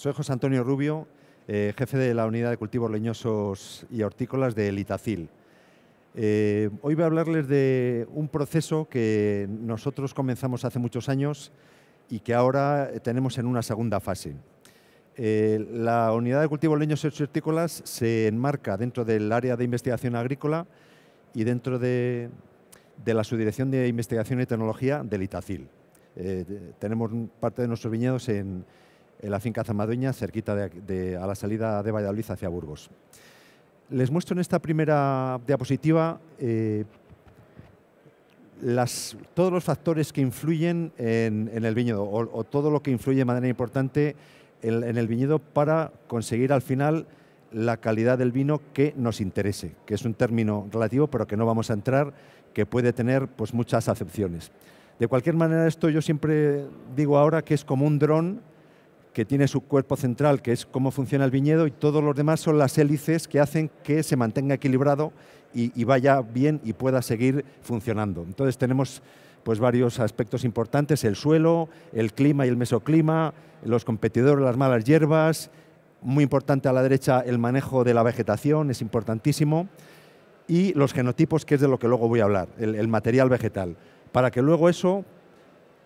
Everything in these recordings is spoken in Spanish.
Soy José Antonio Rubio, jefe de la Unidad de Cultivos Leñosos y Hortícolas de Litacil. Hoy voy a hablarles de un proceso que nosotros comenzamos hace muchos años y que ahora tenemos en una segunda fase. La Unidad de Cultivos Leñosos y Hortícolas se enmarca dentro del área de investigación agrícola y dentro de la Subdirección de Investigación y Tecnología de Litacil. Tenemos parte de nuestros viñedos en la finca Zamadueña, cerquita a la salida de Valladolid hacia Burgos. Les muestro en esta primera diapositiva todos los factores que influyen en el viñedo o todo lo que influye de manera importante en el viñedo para conseguir al final la calidad del vino que nos interese, que es un término relativo pero que no vamos a entrar, que puede tener pues, muchas acepciones. De cualquier manera, esto yo siempre digo ahora que es como un dron que tiene su cuerpo central, que es cómo funciona el viñedo, y todos los demás son las hélices que hacen que se mantenga equilibrado y vaya bien y pueda seguir funcionando. Entonces tenemos pues, varios aspectos importantes: el suelo, el clima y el mesoclima, los competidores, las malas hierbas. Muy importante a la derecha el manejo de la vegetación, es importantísimo. Y los genotipos, que es de lo que luego voy a hablar, el material vegetal, para que luego eso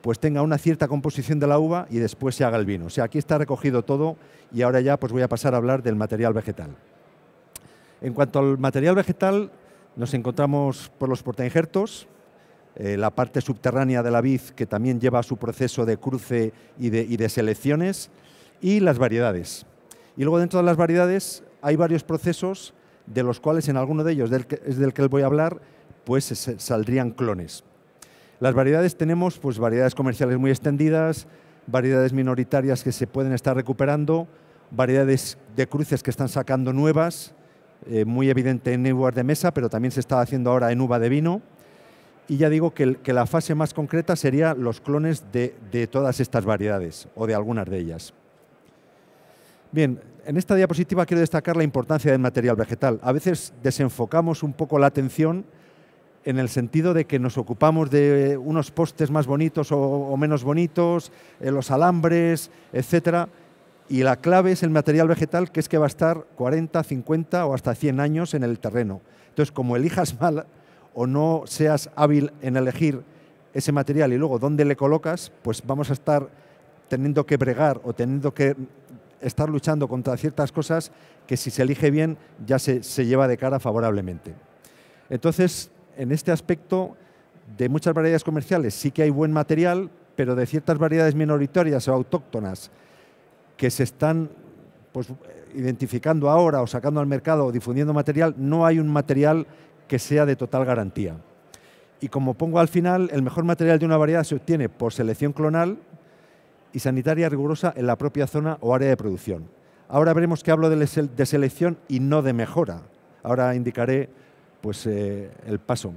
pues tenga una cierta composición de la uva y después se haga el vino. O sea, aquí está recogido todo y ahora ya pues voy a pasar a hablar del material vegetal. En cuanto al material vegetal, nos encontramos por los portainjertos, la parte subterránea de la vid, que también lleva su proceso de cruce y de selecciones, y las variedades. Y luego dentro de las variedades hay varios procesos, de los cuales en alguno de ellos, es del que voy a hablar, pues saldrían clones. Las variedades tenemos pues, variedades comerciales muy extendidas, variedades minoritarias que se pueden estar recuperando, variedades de cruces que están sacando nuevas, muy evidente en uvas de mesa, pero también se está haciendo ahora en uva de vino. Y ya digo que la fase más concreta sería los clones de todas estas variedades, o de algunas de ellas. Bien, en esta diapositiva quiero destacar la importancia del material vegetal. A veces desenfocamos un poco la atención en el sentido de que nos ocupamos de unos postes más bonitos o menos bonitos, los alambres, etcétera, y la clave es el material vegetal, que es que va a estar 40, 50 o hasta 100 años en el terreno. Entonces, como elijas mal o no seas hábil en elegir ese material y luego dónde le colocas, pues vamos a estar teniendo que bregar o teniendo que estar luchando contra ciertas cosas que si se elige bien ya se lleva de cara favorablemente. Entonces, en este aspecto, de muchas variedades comerciales sí que hay buen material, pero de ciertas variedades minoritarias o autóctonas que se están pues, identificando ahora o sacando al mercado o difundiendo material, no hay un material que sea de total garantía. Y como pongo al final, el mejor material de una variedad se obtiene por selección clonal y sanitaria rigurosa en la propia zona o área de producción. Ahora veremos que hablo de selección y no de mejora. Ahora indicaré pues, el paso.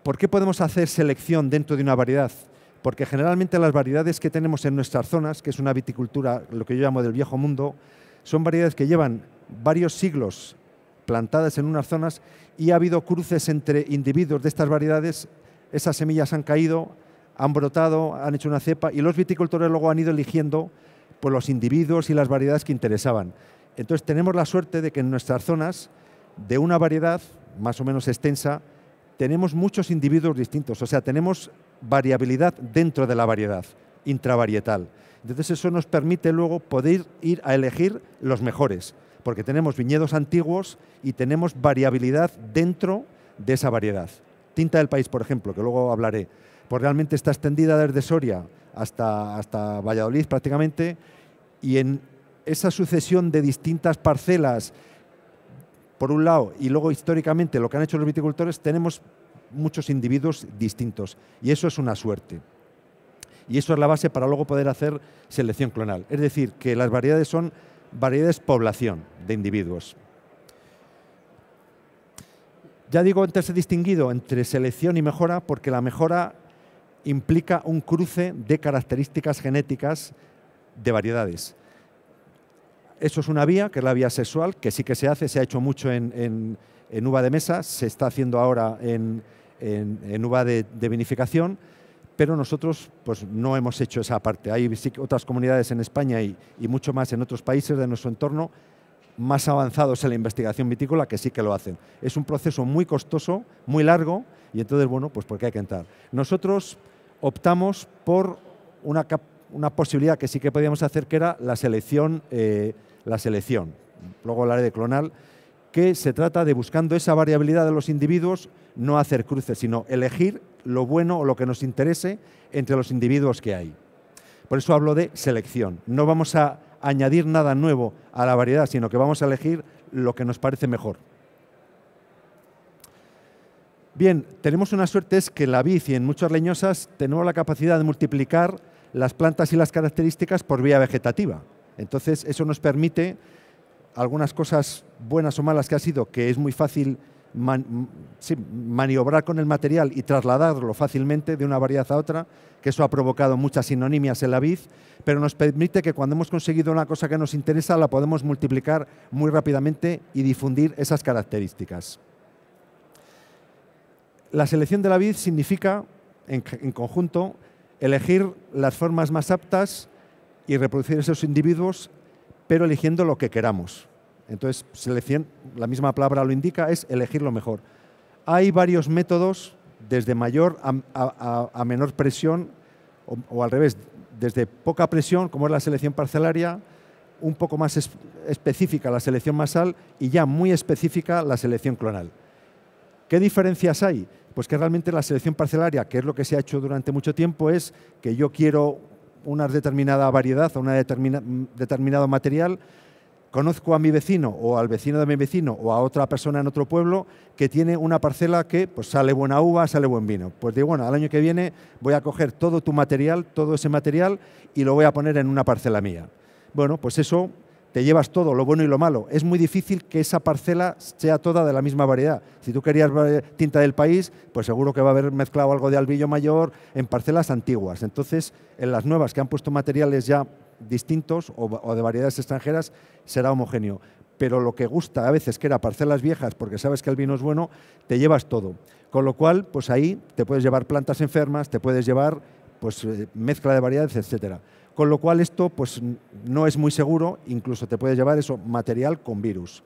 ¿Por qué podemos hacer selección dentro de una variedad? Porque generalmente las variedades que tenemos en nuestras zonas, que es una viticultura, lo que yo llamo del viejo mundo, son variedades que llevan varios siglos plantadas en unas zonas y ha habido cruces entre individuos de estas variedades, esas semillas han caído, han brotado, han hecho una cepa y los viticultores luego han ido eligiendo pues, los individuos y las variedades que interesaban. Entonces tenemos la suerte de que en nuestras zonas, de una variedad más o menos extensa, tenemos muchos individuos distintos, o sea, tenemos variabilidad dentro de la variedad, intravarietal. Entonces eso nos permite luego poder ir a elegir los mejores, porque tenemos viñedos antiguos y tenemos variabilidad dentro de esa variedad. Tinta del País, por ejemplo, que luego hablaré, pues realmente está extendida desde Soria hasta Valladolid prácticamente, y en esa sucesión de distintas parcelas, por un lado, y luego históricamente lo que han hecho los viticultores, tenemos muchos individuos distintos y eso es una suerte. Y eso es la base para luego poder hacer selección clonal. Es decir, que las variedades son variedades población de individuos. Ya digo antes he distinguido entre selección y mejora porque la mejora implica un cruce de características genéticas de variedades. Eso es una vía, que es la vía sexual, que sí que se hace, se ha hecho mucho en uva de mesa, se está haciendo ahora en uva de vinificación, pero nosotros pues, no hemos hecho esa parte. Hay sí, otras comunidades en España y mucho más en otros países de nuestro entorno más avanzados en la investigación vitícola que sí que lo hacen. Es un proceso muy costoso, muy largo, y entonces, bueno, pues porque hay que entrar. Nosotros optamos por una posibilidad que sí que podíamos hacer, que era la selección. Luego hablaré de clonal, que se trata de, buscando esa variabilidad de los individuos, no hacer cruces, sino elegir lo bueno o lo que nos interese entre los individuos que hay. Por eso hablo de selección. No vamos a añadir nada nuevo a la variedad, sino que vamos a elegir lo que nos parece mejor. Bien, tenemos una suerte, es que en la vid y en muchas leñosas tenemos la capacidad de multiplicar las plantas y las características por vía vegetativa. Entonces, eso nos permite algunas cosas buenas o malas que ha sido, que es muy fácil maniobrar con el material y trasladarlo fácilmente de una variedad a otra, que eso ha provocado muchas sinonimias en la vid, pero nos permite que cuando hemos conseguido una cosa que nos interesa, la podemos multiplicar muy rápidamente y difundir esas características. La selección de la vid significa, en conjunto, elegir las formas más aptas y reproducir esos individuos, pero eligiendo lo que queramos. Entonces, selección, la misma palabra lo indica, es elegir lo mejor. Hay varios métodos, desde mayor a menor presión, o al revés, desde poca presión, como es la selección parcelaria, un poco más específica la selección masal y ya muy específica la selección clonal. ¿Qué diferencias hay? Pues que realmente la selección parcelaria, que es lo que se ha hecho durante mucho tiempo, es que yo quiero una determinada variedad o un determinado material, conozco a mi vecino o al vecino de mi vecino o a otra persona en otro pueblo que tiene una parcela que pues, sale buena uva, sale buen vino. Pues digo, bueno, al año que viene voy a coger todo tu material, todo ese material y lo voy a poner en una parcela mía. Bueno, pues eso te llevas todo, lo bueno y lo malo. Es muy difícil que esa parcela sea toda de la misma variedad. Si tú querías tinta del país, pues seguro que va a haber mezclado algo de albillo mayor en parcelas antiguas. Entonces, en las nuevas que han puesto materiales ya distintos o de variedades extranjeras, será homogéneo. Pero lo que gusta a veces, que era parcelas viejas, porque sabes que el vino es bueno, te llevas todo. Con lo cual, pues ahí te puedes llevar plantas enfermas, te puedes llevar pues, mezcla de variedades, etcétera. Con lo cual esto pues, no es muy seguro, incluso te puedes llevar eso, material con virus.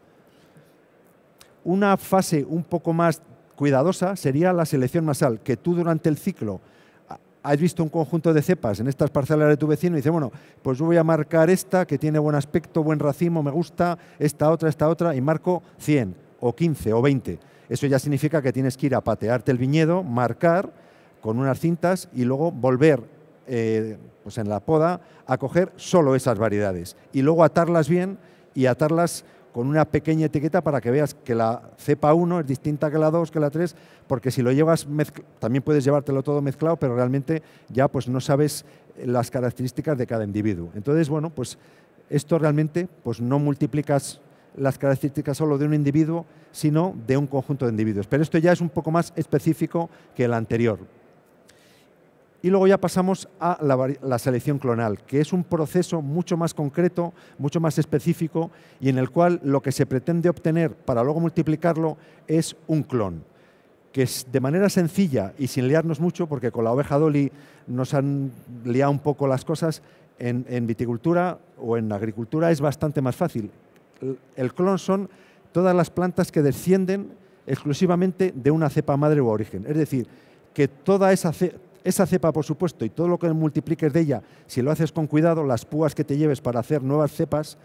Una fase un poco más cuidadosa sería la selección masal, que tú durante el ciclo has visto un conjunto de cepas en estas parcelas de tu vecino y dices, bueno, pues yo voy a marcar esta que tiene buen aspecto, buen racimo, me gusta, esta otra, y marco 100 o 15 o 20. Eso ya significa que tienes que ir a patearte el viñedo, marcar con unas cintas y luego volver pues en la poda a coger solo esas variedades y luego atarlas bien y atarlas con una pequeña etiqueta para que veas que la cepa 1 es distinta que la 2, que la 3, porque si lo llevas, también puedes llevártelo todo mezclado, pero realmente ya pues no sabes las características de cada individuo. Entonces, bueno, pues esto realmente pues no multiplicas las características solo de un individuo, sino de un conjunto de individuos. Pero esto ya es un poco más específico que el anterior. Y luego ya pasamos a la selección clonal, que es un proceso mucho más concreto, mucho más específico y en el cual lo que se pretende obtener para luego multiplicarlo es un clon, que es de manera sencilla y sin liarnos mucho, porque con la oveja Dolly nos han liado un poco las cosas, en viticultura o en agricultura es bastante más fácil. El clon son todas las plantas que descienden exclusivamente de una cepa madre o origen, es decir, que toda esa cepa, por supuesto, y todo lo que multipliques de ella, si lo haces con cuidado, las púas que te lleves para hacer nuevas cepas,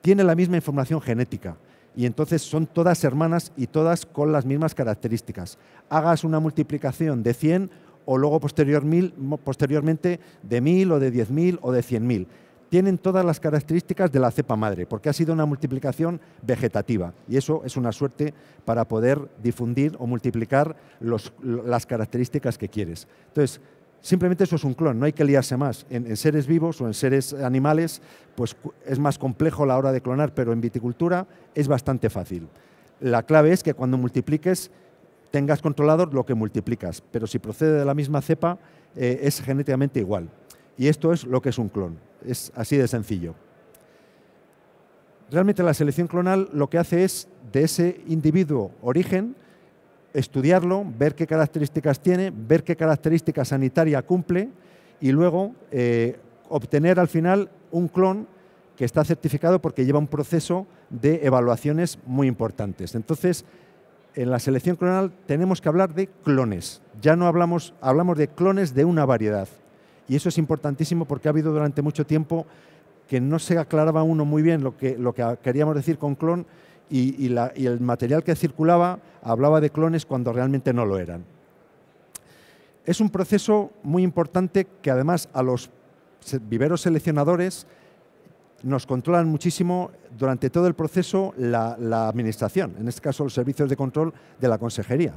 tiene la misma información genética. Y entonces son todas hermanas y todas con las mismas características. Hagas una multiplicación de 100 o luego posteriormente de 1000 o de 10.000 o de 100.000. Tienen todas las características de la cepa madre, porque ha sido una multiplicación vegetativa. Y eso es una suerte para poder difundir o multiplicar las características que quieres. Entonces, simplemente eso es un clon, no hay que liarse más. En seres vivos o en seres animales, pues es más complejo a la hora de clonar, pero en viticultura es bastante fácil. La clave es que cuando multipliques tengas controlado lo que multiplicas, pero si procede de la misma cepa, es genéticamente igual. Y esto es lo que es un clon. Es así de sencillo. Realmente la selección clonal lo que hace es, de ese individuo origen, estudiarlo, ver qué características tiene, ver qué característica sanitaria cumple y luego obtener al final un clon que está certificado porque lleva un proceso de evaluaciones muy importantes. Entonces, en la selección clonal tenemos que hablar de clones. Ya no hablamos de clones de una variedad. Y eso es importantísimo porque ha habido durante mucho tiempo que no se aclaraba uno muy bien lo que queríamos decir con clon y el material que circulaba hablaba de clones cuando realmente no lo eran. Es un proceso muy importante que además a los viveros seleccionadores nos controlan muchísimo durante todo el proceso la administración, en este caso los servicios de control de la consejería.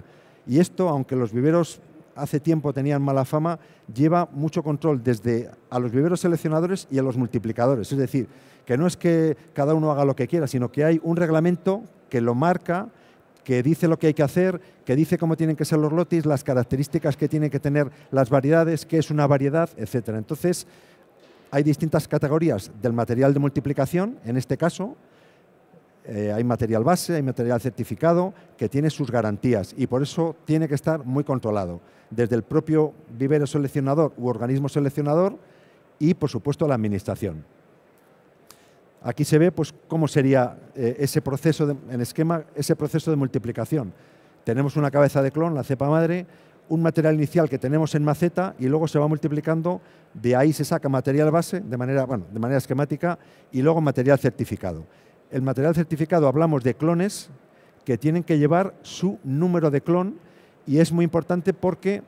Y esto, aunque los viveros hace tiempo tenían mala fama, lleva mucho control desde a los viveros seleccionadores y a los multiplicadores. Es decir, que no es que cada uno haga lo que quiera, sino que hay un reglamento que lo marca, que dice lo que hay que hacer, que dice cómo tienen que ser los lotis, las características que tienen que tener las variedades, qué es una variedad, etc. Entonces, hay distintas categorías del material de multiplicación, en este caso, hay material base, hay material certificado, que tiene sus garantías y por eso tiene que estar muy controlado, desde el propio vivero seleccionador u organismo seleccionador y, por supuesto, la administración. Aquí se ve pues, cómo sería ese proceso, en esquema, ese proceso de multiplicación. Tenemos una cabeza de clon, la cepa madre, un material inicial que tenemos en maceta y luego se va multiplicando, de ahí se saca material base de manera esquemática y luego material certificado. El material certificado hablamos de clones que tienen que llevar su número de clon y es muy importante porque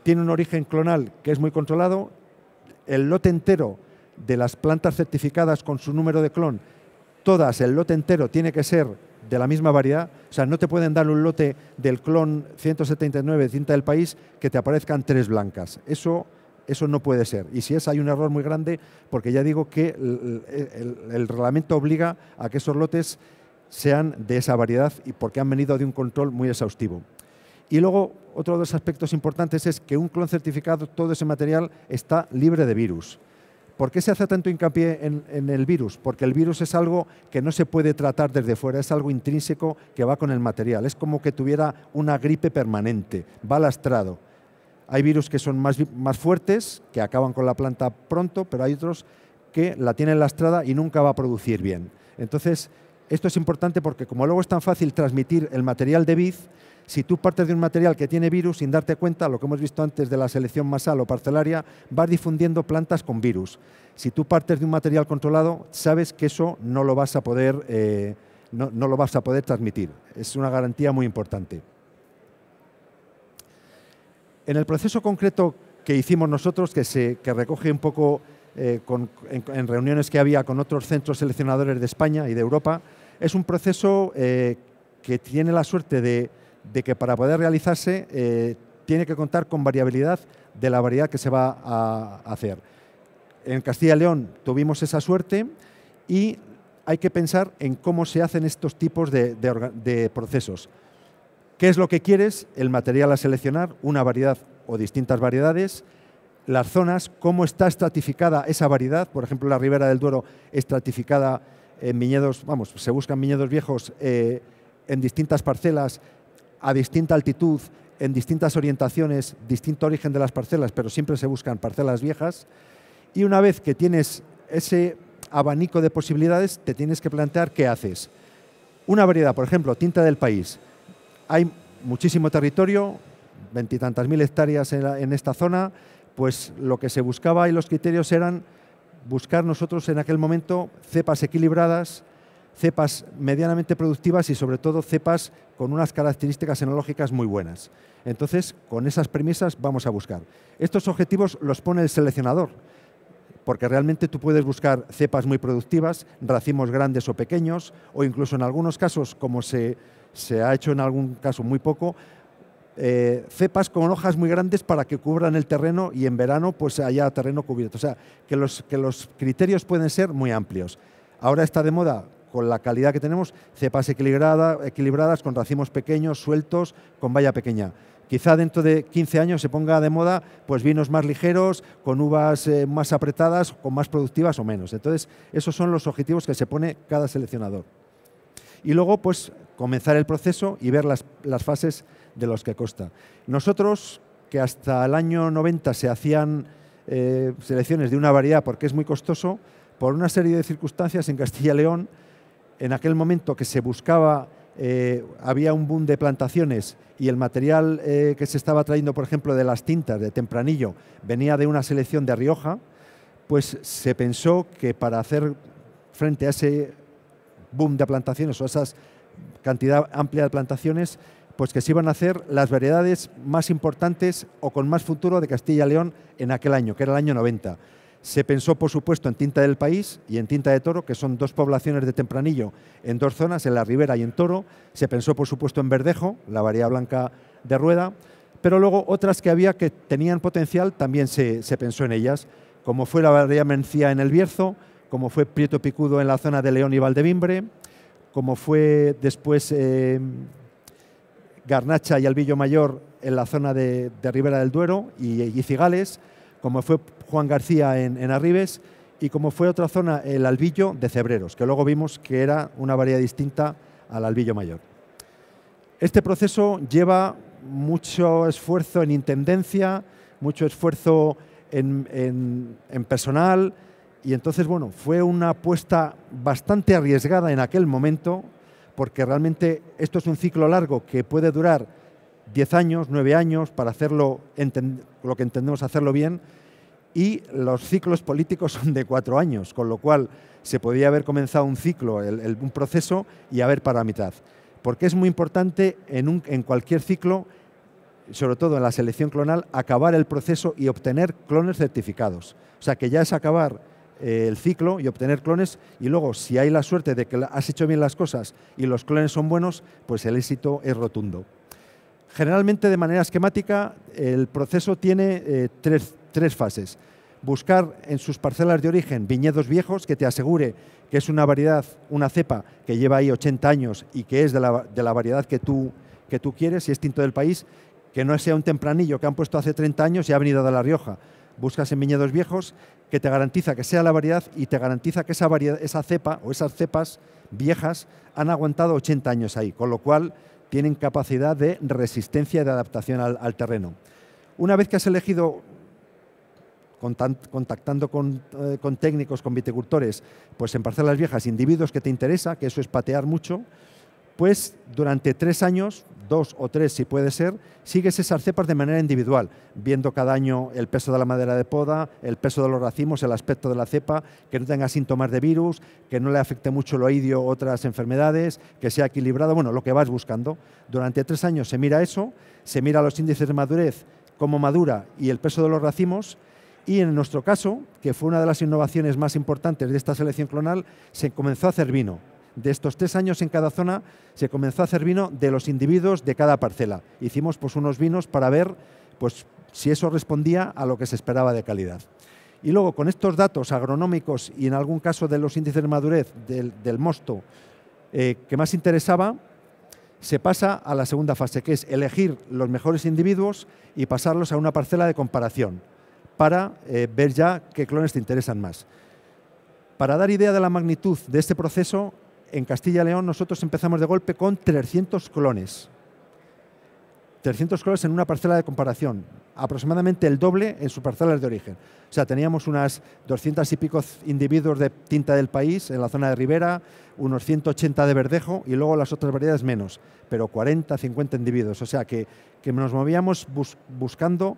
tiene un origen clonal que es muy controlado, el lote entero de las plantas certificadas con su número de clon, todas, el lote entero tiene que ser de la misma variedad, o sea, no te pueden dar un lote del clon 179 de cinta del país que te aparezcan 3 blancas. Eso no puede ser. Y si es, hay un error muy grande porque ya digo que el reglamento obliga a que esos lotes sean de esa variedad y porque han venido de un control muy exhaustivo. Y luego, otro de los aspectos importantes es que un clon certificado, todo ese material está libre de virus. ¿Por qué se hace tanto hincapié en el virus? Porque el virus es algo que no se puede tratar desde fuera, es algo intrínseco que va con el material. Es como que tuviera una gripe permanente, va lastrado. Hay virus que son más fuertes, que acaban con la planta pronto, pero hay otros que la tienen lastrada y nunca va a producir bien. Entonces, esto es importante porque como luego es tan fácil transmitir el material de vid, si tú partes de un material que tiene virus, sin darte cuenta, lo que hemos visto antes de la selección masal o parcelaria, vas difundiendo plantas con virus. Si tú partes de un material controlado, sabes que eso no lo vas a poder, no lo vas a poder transmitir. Es una garantía muy importante. En el proceso concreto que hicimos nosotros, que recoge un poco en reuniones que había con otros centros seleccionadores de España y de Europa, es un proceso que tiene la suerte de que para poder realizarse tiene que contar con variabilidad de la variedad que se va a hacer. En Castilla y León tuvimos esa suerte y hay que pensar en cómo se hacen estos tipos de procesos. ¿Qué es lo que quieres? El material a seleccionar, una variedad o distintas variedades, las zonas, cómo está estratificada esa variedad, por ejemplo, la Ribera del Duero estratificada en viñedos, se buscan viñedos viejos en distintas parcelas, a distinta altitud, en distintas orientaciones, distinto origen de las parcelas, pero siempre se buscan parcelas viejas. Y una vez que tienes ese abanico de posibilidades, te tienes que plantear qué haces. Una variedad, por ejemplo, tinta del país. Hay muchísimo territorio, 20 y tantas mil hectáreas en esta zona, pues lo que se buscaba y los criterios eran buscar nosotros en aquel momento cepas equilibradas, cepas medianamente productivas y sobre todo cepas con unas características enológicas muy buenas. Entonces, con esas premisas vamos a buscar. Estos objetivos los pone el seleccionador, porque realmente tú puedes buscar cepas muy productivas, racimos grandes o pequeños, o incluso en algunos casos, como se ha hecho en algún caso muy poco, cepas con hojas muy grandes para que cubran el terreno y en verano pues haya terreno cubierto. O sea, que los criterios pueden ser muy amplios. Ahora está de moda, con la calidad que tenemos, cepas equilibradas con racimos pequeños, sueltos, con valla pequeña. Quizá dentro de 15 años se ponga de moda pues vinos más ligeros, con uvas más apretadas, con más productivas o menos. Entonces, esos son los objetivos que se pone cada seleccionador. y luego pues comenzar el proceso y ver las fases de los que consta. Nosotros, que hasta el año 90 se hacían selecciones de una variedad porque es muy costoso, por una serie de circunstancias en Castilla y León, en aquel momento que se buscaba, había un boom de plantaciones y el material que se estaba trayendo, por ejemplo, de las tintas de Tempranillo, venía de una selección de Rioja, pues se pensó que para hacer frente a ese boom de plantaciones o esa cantidad amplia de plantaciones, pues que se iban a hacer las variedades más importantes o con más futuro de Castilla y León en aquel año, que era el año 90. Se pensó, por supuesto, en Tinta del País y en Tinta de Toro, que son dos poblaciones de Tempranillo en dos zonas, en la Ribera y en Toro. Se pensó, por supuesto, en Verdejo, la variedad blanca de Rueda, pero luego otras que había que tenían potencial también se pensó en ellas, como fue la variedad Mencía en el Bierzo, como fue Prieto Picudo en la zona de León y Valdevimbre, como fue después Garnacha y Albillo Mayor en la zona de Ribera del Duero y Cigales, como fue Juan García en Arribes y como fue otra zona, el Albillo de Cebreros, que luego vimos que era una variedad distinta al Albillo Mayor. Este proceso lleva mucho esfuerzo en intendencia, mucho esfuerzo en personal y entonces, bueno, fue una apuesta bastante arriesgada en aquel momento porque realmente esto es un ciclo largo que puede durar 10 años, 9 años para hacerlo, lo que entendemos hacerlo bien, y los ciclos políticos son de 4 años, con lo cual se podía haber comenzado un ciclo, un proceso, y haber parado a mitad. Porque es muy importante en cualquier ciclo, sobre todo en la selección clonal, acabar el proceso y obtener clones certificados. O sea, que ya es acabar el ciclo y obtener clones, y luego, si hay la suerte de que has hecho bien las cosas y los clones son buenos, pues el éxito es rotundo. Generalmente, de manera esquemática, el proceso tiene tres fases. Buscar en sus parcelas de origen viñedos viejos que te asegure que es una variedad, una cepa que lleva ahí 80 años y que es de la variedad que tú quieres, si es Tinto del País, que no sea un Tempranillo que han puesto hace 30 años y ha venido de La Rioja. Buscas en viñedos viejos que te garantiza que sea la variedad y te garantiza que esa cepa o esas cepas viejas han aguantado 80 años ahí, con lo cual tienen capacidad de resistencia y de adaptación al terreno. Una vez que has elegido, contactando con técnicos, con viticultores, pues en parcelas viejas, individuos que te interesa, que eso es patear mucho, pues durante 3 años, 2 o 3 si puede ser, sigues esas cepas de manera individual, viendo cada año el peso de la madera de poda, el peso de los racimos, el aspecto de la cepa, que no tenga síntomas de virus, que no le afecte mucho el oidio o otras enfermedades, que sea equilibrado, bueno, lo que vas buscando. Durante 3 años se mira eso, se mira los índices de madurez, cómo madura y el peso de los racimos, y en nuestro caso, que fue una de las innovaciones más importantes de esta selección clonal, se comenzó a hacer vino. De estos 3 años en cada zona se comenzó a hacer vino de los individuos de cada parcela. Hicimos pues unos vinos para ver pues, si eso respondía a lo que se esperaba de calidad. Y luego con estos datos agronómicos y en algún caso de los índices de madurez del mosto que más interesaba, se pasa a la segunda fase, que es elegir los mejores individuos y pasarlos a una parcela de comparación para ver ya qué clones te interesan más. Para dar idea de la magnitud de este proceso, en Castilla y León nosotros empezamos de golpe con 300 clones. 300 clones en una parcela de comparación, aproximadamente el doble en sus parcelas de origen. O sea, teníamos unas 200 y pico individuos de Tinta del País en la zona de Ribera, unos 180 de Verdejo y luego las otras variedades menos, pero 40, 50 individuos. O sea, que nos movíamos buscando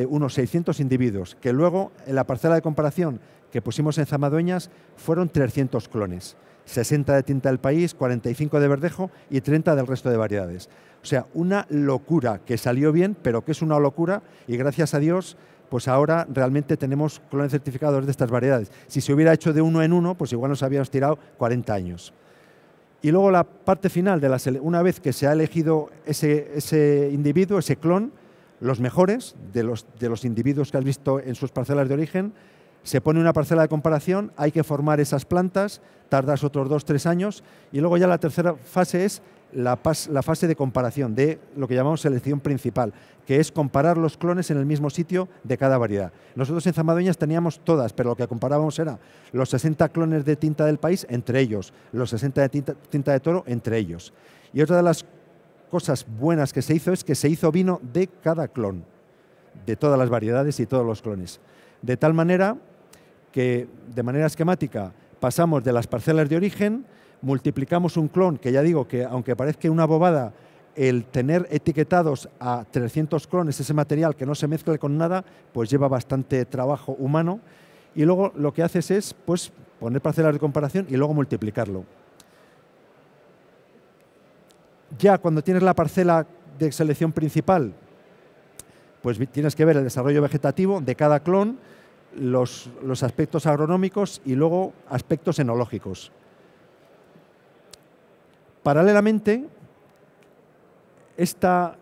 unos 600 individuos, que luego en la parcela de comparación que pusimos en Zamadueñas fueron 300 clones. 60 de Tinta del País, 45 de Verdejo y 30 del resto de variedades. O sea, una locura que salió bien, pero que es una locura y gracias a Dios, pues ahora realmente tenemos clones certificados de estas variedades. Si se hubiera hecho de uno en uno, pues igual nos habíamos tirado 40 años. Y luego la parte final, una vez que se ha elegido ese individuo, ese clon, los mejores de los individuos que has visto en sus parcelas de origen, se pone una parcela de comparación, hay que formar esas plantas, tardas otros 2 o 3 años y luego ya la tercera fase es la fase de comparación, de lo que llamamos selección principal, que es comparar los clones en el mismo sitio de cada variedad. Nosotros en Zambadueñas teníamos todas, pero lo que comparábamos era los 60 clones de tinta del país entre ellos, los 60 de tinta de toro entre ellos. Y otra de las cosas buenas que se hizo es que se hizo vino de cada clon, de todas las variedades y todos los clones. De tal manera que, de manera esquemática, pasamos de las parcelas de origen, multiplicamos un clon, que ya digo que aunque parezca una bobada, el tener etiquetados a 300 clones ese material que no se mezcle con nada, pues lleva bastante trabajo humano. Y luego lo que haces es pues, poner parcelas de comparación y luego multiplicarlo. Ya cuando tienes la parcela de selección principal, pues tienes que ver el desarrollo vegetativo de cada clon, los aspectos agronómicos y luego aspectos enológicos. Paralelamente, esta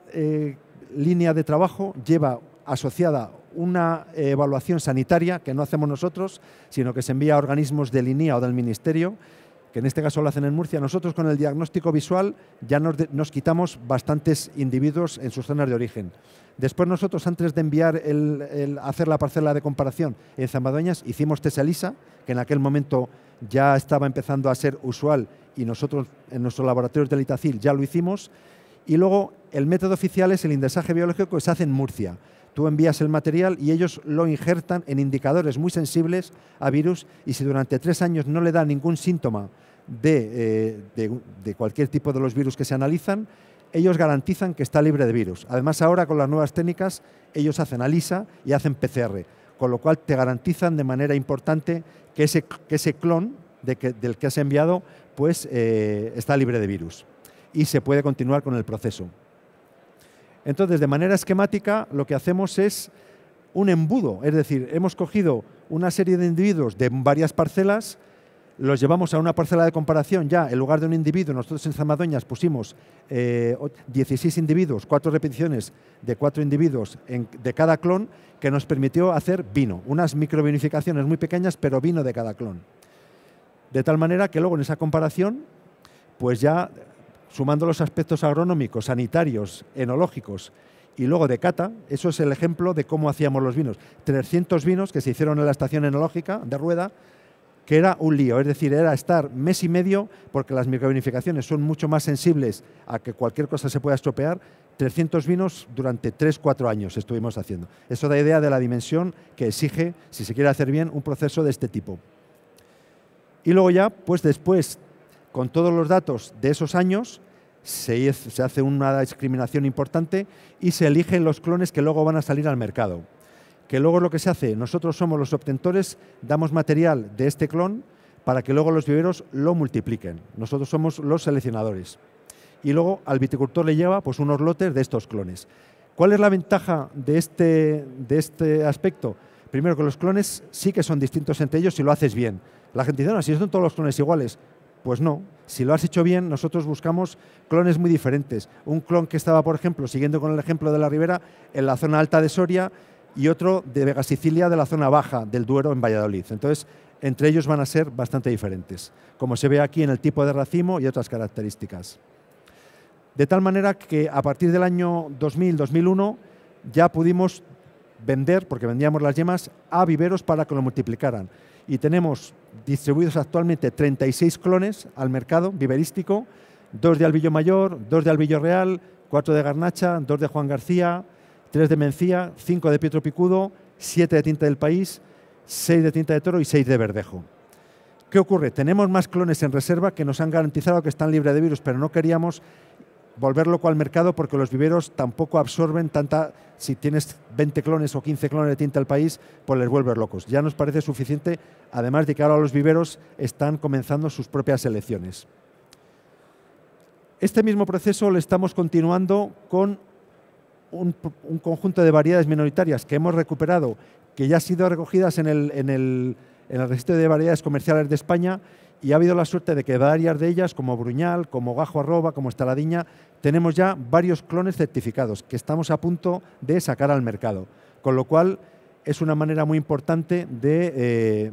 línea de trabajo lleva asociada una evaluación sanitaria que no hacemos nosotros, sino que se envía a organismos del INIA o del Ministerio, que en este caso lo hacen en Murcia. Nosotros con el diagnóstico visual ya nos quitamos bastantes individuos en sus zonas de origen. Después nosotros, antes de enviar hacer la parcela de comparación en Zambadueñas, hicimos test ELISA, que en aquel momento ya estaba empezando a ser usual y nosotros en nuestros laboratorios del Itacil ya lo hicimos. Y luego el método oficial es el indexaje biológico que se hace en Murcia. Tú envías el material y ellos lo injertan en indicadores muy sensibles a virus y si durante 3 años no le da ningún síntoma de cualquier tipo de los virus que se analizan, ellos garantizan que está libre de virus. Además, ahora con las nuevas técnicas, ellos hacen ELISA y hacen PCR, con lo cual te garantizan de manera importante que ese clon del que has enviado pues, está libre de virus y se puede continuar con el proceso. Entonces, de manera esquemática, lo que hacemos es un embudo, es decir, hemos cogido una serie de individuos de varias parcelas, los llevamos a una parcela de comparación ya, en lugar de un individuo, nosotros en Zambadueñas pusimos 16 individuos, 4 repeticiones de 4 individuos de cada clon, que nos permitió hacer vino, unas microvinificaciones muy pequeñas, pero vino de cada clon. De tal manera que luego en esa comparación, pues ya sumando los aspectos agronómicos, sanitarios, enológicos y luego de cata, eso es el ejemplo de cómo hacíamos los vinos. 300 vinos que se hicieron en la estación enológica de Rueda, que era un lío, es decir, era estar mes y medio, porque las microvinificaciones son mucho más sensibles a que cualquier cosa se pueda estropear. 300 vinos durante 3-4 años estuvimos haciendo. Eso da idea de la dimensión que exige, si se quiere hacer bien, un proceso de este tipo. Y luego ya, pues después, con todos los datos de esos años, se hace una discriminación importante y se eligen los clones que luego van a salir al mercado. Que luego lo que se hace, nosotros somos los obtentores, damos material de este clon para que luego los viveros lo multipliquen. Nosotros somos los seleccionadores. Y luego al viticultor le lleva pues, unos lotes de estos clones. ¿Cuál es la ventaja de este aspecto? Primero, que los clones sí que son distintos entre ellos si lo haces bien. La gente dice, no, si son todos los clones iguales. Pues no, si lo has hecho bien, nosotros buscamos clones muy diferentes. Un clon que estaba, por ejemplo, siguiendo con el ejemplo de la Ribera, en la zona alta de Soria y otro de Vega Sicilia, de la zona baja del Duero, en Valladolid. Entonces, entre ellos van a ser bastante diferentes, como se ve aquí en el tipo de racimo y otras características. De tal manera que a partir del año 2000-2001 ya pudimos vender, porque vendíamos las yemas, a viveros para que lo multiplicaran. Y tenemos distribuidos actualmente 36 clones al mercado viverístico, 2 de Albillo Mayor, 2 de Albillo Real, 4 de Garnacha, 2 de Juan García, 3 de Mencía, 5 de Pietro Picudo, 7 de Tinta del País, 6 de Tinta de Toro y 6 de Verdejo. ¿Qué ocurre? Tenemos más clones en reserva que nos han garantizado que están libres de virus, pero no queríamos volver loco al mercado porque los viveros tampoco absorben tanta. Si tienes 20 clones o 15 clones de Tinta del País, pues les vuelves locos. Ya nos parece suficiente, además de que ahora los viveros están comenzando sus propias selecciones. Este mismo proceso lo estamos continuando con un conjunto de variedades minoritarias que hemos recuperado, que ya han sido recogidas en el registro de variedades comerciales de España, y ha habido la suerte de que varias de ellas, como Bruñal, como Gajo Arroba, como Estaladiña, tenemos ya varios clones certificados que estamos a punto de sacar al mercado. Con lo cual, es una manera muy importante de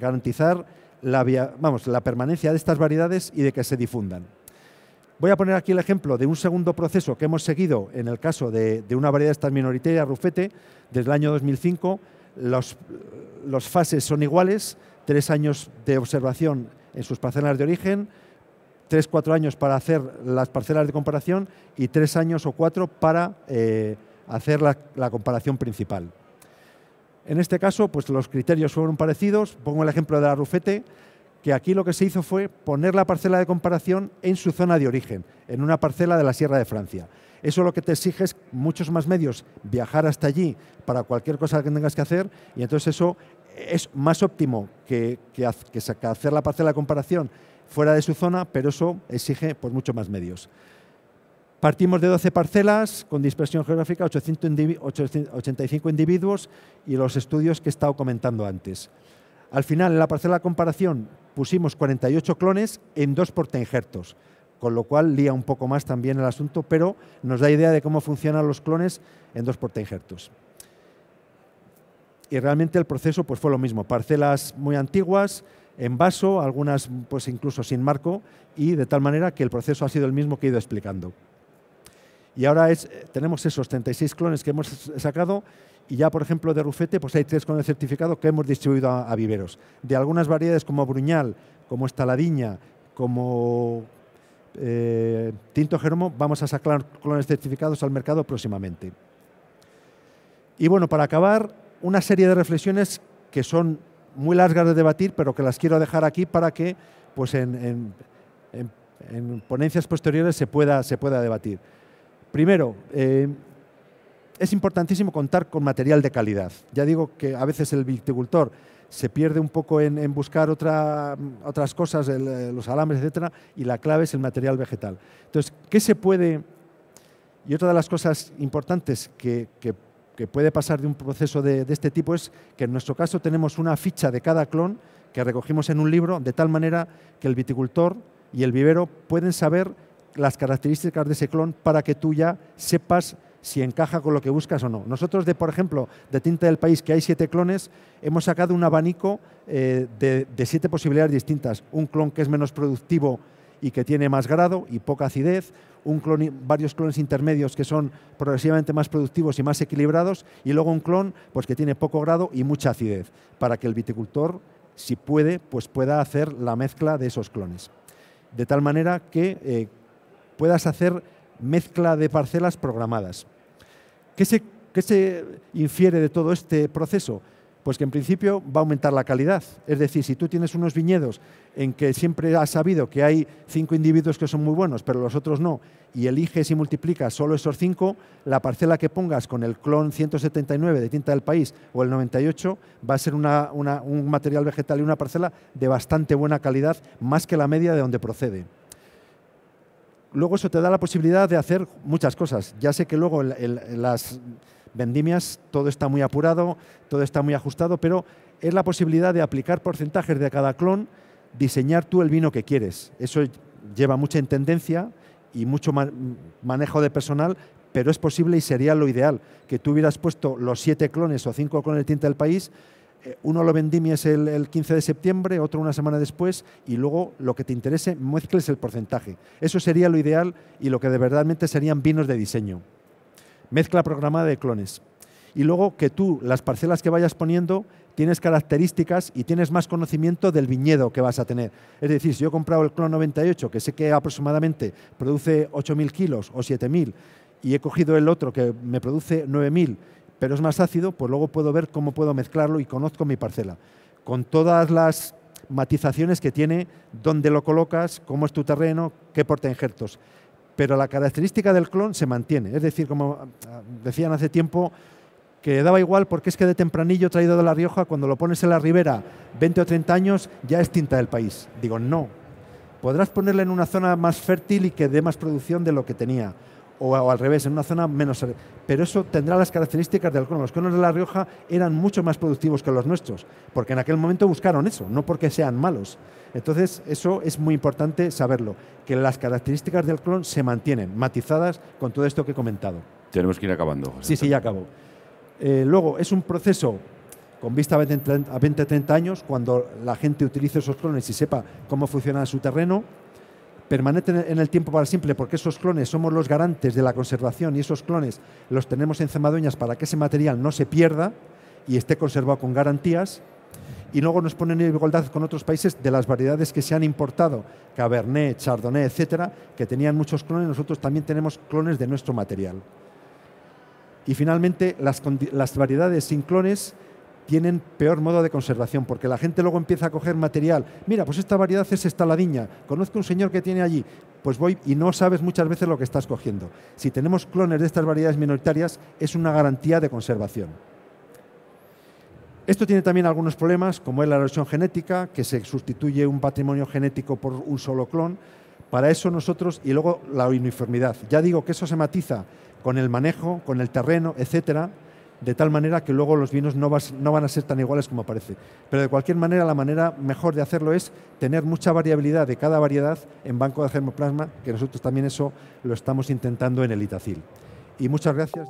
garantizar la permanencia de estas variedades y de que se difundan. Voy a poner aquí el ejemplo de un segundo proceso que hemos seguido en el caso de una variedad esta minoritaria, Rufete, desde el año 2005. Los fases son iguales, 3 años de observación en sus parcelas de origen, 3-4 años para hacer las parcelas de comparación y 3 años o 4 para hacer la comparación principal. En este caso, pues los criterios fueron parecidos. Pongo el ejemplo de la Rufete, que aquí lo que se hizo fue poner la parcela de comparación en su zona de origen, en una parcela de la Sierra de Francia. Eso lo que te exige es muchos más medios, viajar hasta allí para cualquier cosa que tengas que hacer, y entonces eso es más óptimo que hacer la parcela de comparación fuera de su zona, pero eso exige pues, mucho más medios. Partimos de 12 parcelas con dispersión geográfica, 85 individuos y los estudios que he estado comentando antes. Al final, en la parcela de comparación, pusimos 48 clones en 2 portainjertos, con lo cual lía un poco más también el asunto, pero nos da idea de cómo funcionan los clones en 2 portainjertos. Y realmente el proceso pues, fue lo mismo, parcelas muy antiguas, en vaso, algunas pues, incluso sin marco, y de tal manera que el proceso ha sido el mismo que he ido explicando. Y ahora tenemos esos 36 clones que hemos sacado, y ya, por ejemplo, de Rufete, pues hay 3 clones certificados que hemos distribuido a viveros. De algunas variedades como Bruñal, como Estaladiña, como Tinto Jeromo, vamos a sacar clones certificados al mercado próximamente. Y bueno, para acabar, una serie de reflexiones que son muy largas de debatir, pero que las quiero dejar aquí para que pues en ponencias posteriores se pueda debatir. Primero, es importantísimo contar con material de calidad. Ya digo que a veces el viticultor se pierde un poco en buscar otras cosas, los alambres, etcétera, y la clave es el material vegetal. Entonces, ¿qué se puede...? Y otra de las cosas importantes que puede pasar de un proceso de este tipo es que en nuestro caso tenemos una ficha de cada clon que recogimos en un libro, de tal manera que el viticultor y el vivero pueden saber las características de ese clon para que tú ya sepas si encaja con lo que buscas o no. Nosotros, por ejemplo, de Tinta del País, que hay 7 clones, hemos sacado un abanico de 7 posibilidades distintas. Un clon que es menos productivo y que tiene más grado y poca acidez, varios clones intermedios que son progresivamente más productivos y más equilibrados, y luego un clon pues, que tiene poco grado y mucha acidez, para que el viticultor, si puede, pues pueda hacer la mezcla de esos clones. De tal manera que puedas hacer mezcla de parcelas programadas. ¿Qué se infiere de todo este proceso? Pues que en principio va a aumentar la calidad. Es decir, si tú tienes unos viñedos en que siempre has sabido que hay 5 individuos que son muy buenos, pero los otros no, y eliges y multiplicas solo esos 5, la parcela que pongas con el clon 179 de Tinta del País o el 98 va a ser un material vegetal y una parcela de bastante buena calidad, más que la media de donde procede. Luego eso te da la posibilidad de hacer muchas cosas. Ya sé que luego en las vendimias todo está muy apurado, todo está muy ajustado, pero es la posibilidad de aplicar porcentajes de cada clon, diseñar tú el vino que quieres. Eso lleva mucha intendencia y mucho manejo de personal, pero es posible y sería lo ideal, que tú hubieras puesto los 7 clones o 5 clones de Tinta del País, uno lo vendimies el 15 de septiembre, otro una semana después, y luego lo que te interese, mezcles el porcentaje. Eso sería lo ideal y lo que de verdadmente serían vinos de diseño. Mezcla programada de clones. Y luego que tú, las parcelas que vayas poniendo, tienes características y tienes más conocimiento del viñedo que vas a tener. Es decir, si yo he comprado el clon 98, que sé que aproximadamente produce 8.000 kilos o 7.000, y he cogido el otro que me produce 9.000, pero es más ácido, pues luego puedo ver cómo puedo mezclarlo y conozco mi parcela. Con todas las matizaciones que tiene, dónde lo colocas, cómo es tu terreno, qué portainjertos. Pero la característica del clon se mantiene. Es decir, como decían hace tiempo, que daba igual porque es que de tempranillo traído de La Rioja, cuando lo pones en la ribera 20 o 30 años, ya es Tinta del País. Digo, no. Podrás ponerla en una zona más fértil y que dé más producción de lo que tenía. O al revés, en una zona menos... Pero eso tendrá las características del clon. Los clones de La Rioja eran mucho más productivos que los nuestros, porque en aquel momento buscaron eso, no porque sean malos. Entonces, eso es muy importante saberlo, que las características del clon se mantienen, matizadas con todo esto que he comentado. Tenemos que ir acabando, José. Sí, ya acabo. Luego, es un proceso con vista a 20-30 años, cuando la gente utilice esos clones y sepa cómo funciona su terreno. permanecen en el tiempo para siempre, porque esos clones somos los garantes de la conservación y esos clones los tenemos en Cemadoñas para que ese material no se pierda y esté conservado con garantías. Y luego nos ponen en igualdad con otros países de las variedades que se han importado, Cabernet, Chardonnay, etcétera, que tenían muchos clones. Nosotros también tenemos clones de nuestro material. Y finalmente, las variedades sin clones tienen peor modo de conservación, porque la gente luego empieza a coger material. Mira, pues esta variedad es estaladiña, conozco un señor que tiene allí, pues voy y no sabes muchas veces lo que estás cogiendo. Si tenemos clones de estas variedades minoritarias, es una garantía de conservación. Esto tiene también algunos problemas, como es la erosión genética, que se sustituye un patrimonio genético por un solo clon. Para eso nosotros, y luego la uniformidad. Ya digo que eso se matiza con el manejo, con el terreno, etcétera, de tal manera que luego los vinos no van a ser tan iguales como parece. Pero de cualquier manera, la manera mejor de hacerlo es tener mucha variabilidad de cada variedad en banco de germoplasma, que nosotros también eso lo estamos intentando en el Itacil. Y muchas gracias.